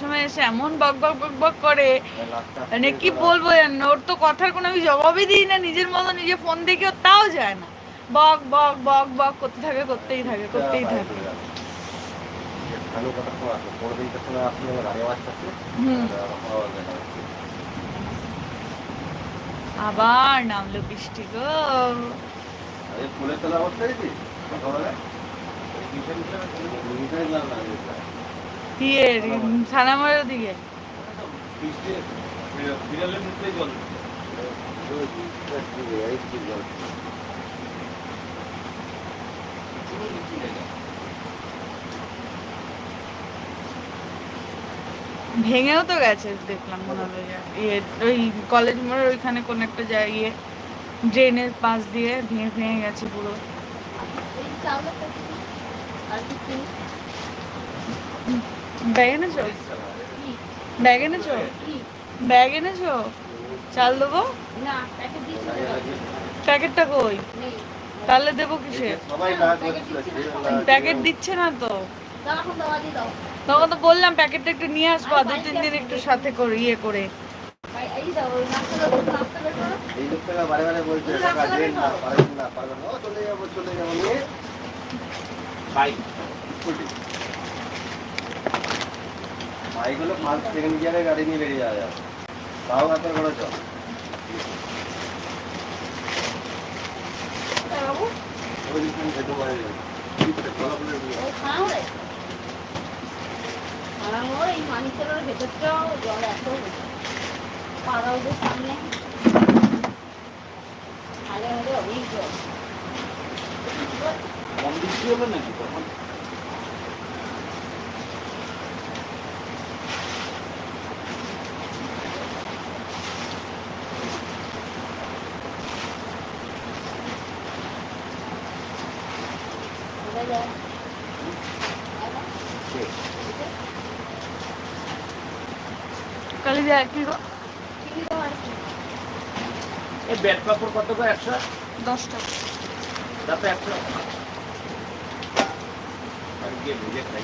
সময় এসে এমন বক বক বক বক করে, মানে কি বলবো জানো, ওর তো কথার কোনো আমি জবাবই দিই না, নিজের মতো নিজে ফোন দেখেও তাও যায় না, বক বক বক বক করতে থাকে, করতেই থাকে করতেই থাকে। আবার নামলো বৃষ্টি গো। থানামারের দিকে ভেঙেও তো গেছে দেখলাম, মনে হলো ইয়ে ওই কলেজ মোড়ের ওইখানে কোন একটা জায়গায় ড্রেনের পাশ দিয়ে ভেঙে ভেঙে গেছে পুরো। ব্যাগ এনেছো? ব্যাগ এনেছো? ব্যাগ এনেছো? চাল দেবো? প্যাকেটটা কই? তাহলে দেবো কিসে? প্যাকেট দিচ্ছে না তো। তখন তো বললাম প্যাকেটটা একটু নিয়ে আসবো, 2-3 দিন একটু সাথে করে ইয়ে করে। বাইকগুলো 5 সেকেন্ড গিয়ারে গাড়ি নিয়ে বেরিয়ে যাওয়া যাবে, তাও এত বড় চল। ভেতরটাও জল এত পাড়া ওদের সামনে আগে হলে অনেক জল। কম বৃষ্টি হবে নাকি তখন? কালি যায় কি গো? এই ব্যাট কাপড় কত করে? 110 টাকা। তাতে 100 আর গিয়ে ভেজে খাই।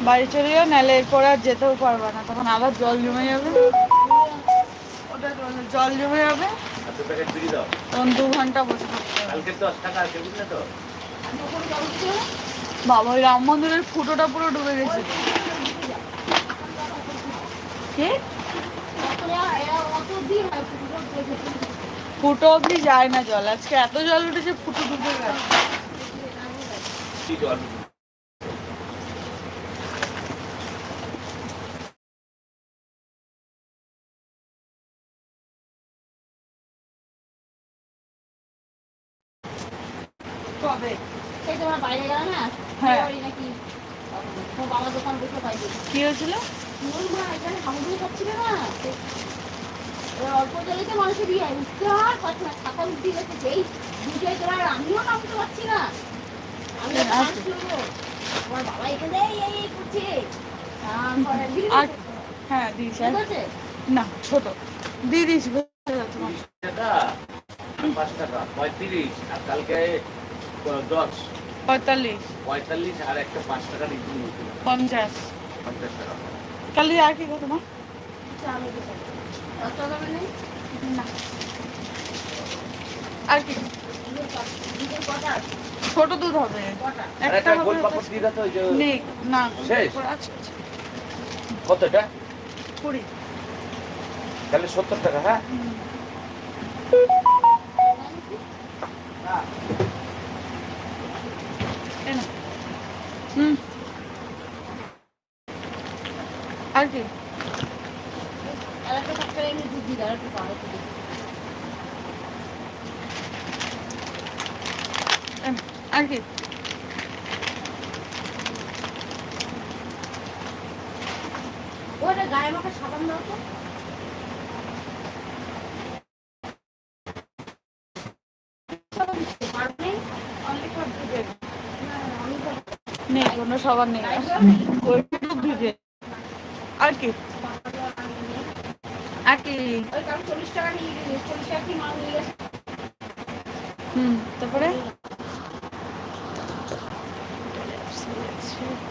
বাড়ি চলে যাও, নাহলে এরপর আর যেতেও পারবা না, তখন আবার জল জমে যাবে। ওটা জল জমে যাবে, তখন 2 ঘন্টা বসে থাকতে হবে। কালকে 10 টাকা আছে বুঝলে তো? বাবা ওই রাম মন্দিরের ফুটোটা পুরো ডুবে গেছে। কি ফুটো অব্দি যায় না জল, আজকে এত জল উঠেছে ফুটো ডুবে গেছে। কি জল? কবে? সেই তোমার বাইরে গেল না? হ্যাঁ। নাকি বাবা দোকান বসে পাইনি। কি হয়েছিল? এখানে হামুদুল খাচ্ছিল না, অল্প জলেতে মানুষের বিয়ে উঠতে আর পারছে না, ছাতা উঠতে গেছে যেই দুটোই তোরা, আর আমিও নামতে পারছি না। আমি আমার বাবা এখানে এই করছে। হ্যাঁ দিস না, ছোট দিয়ে দিস। 5 টাকা 35 আর কালকে 10 45 আর একটা 5 টাকা রিটার্ন নিয়েছিল 50 টাকা। কালি আর কি গো তোমার? না আর কি ছোট দুধ হবে, একটা হবে নেই না। কত এটা? 20। তাহলে 70 টাকা। হ্যাঁ আর কি? আর কি? ওটা গায়ে মাখা সাবান দাও তো। নেই কোনো সাবান নেই, আর কি? আর কি? 40 টাকা নিয়ে 40 টাকা কি মাল নিয়ে গেছে। তারপরে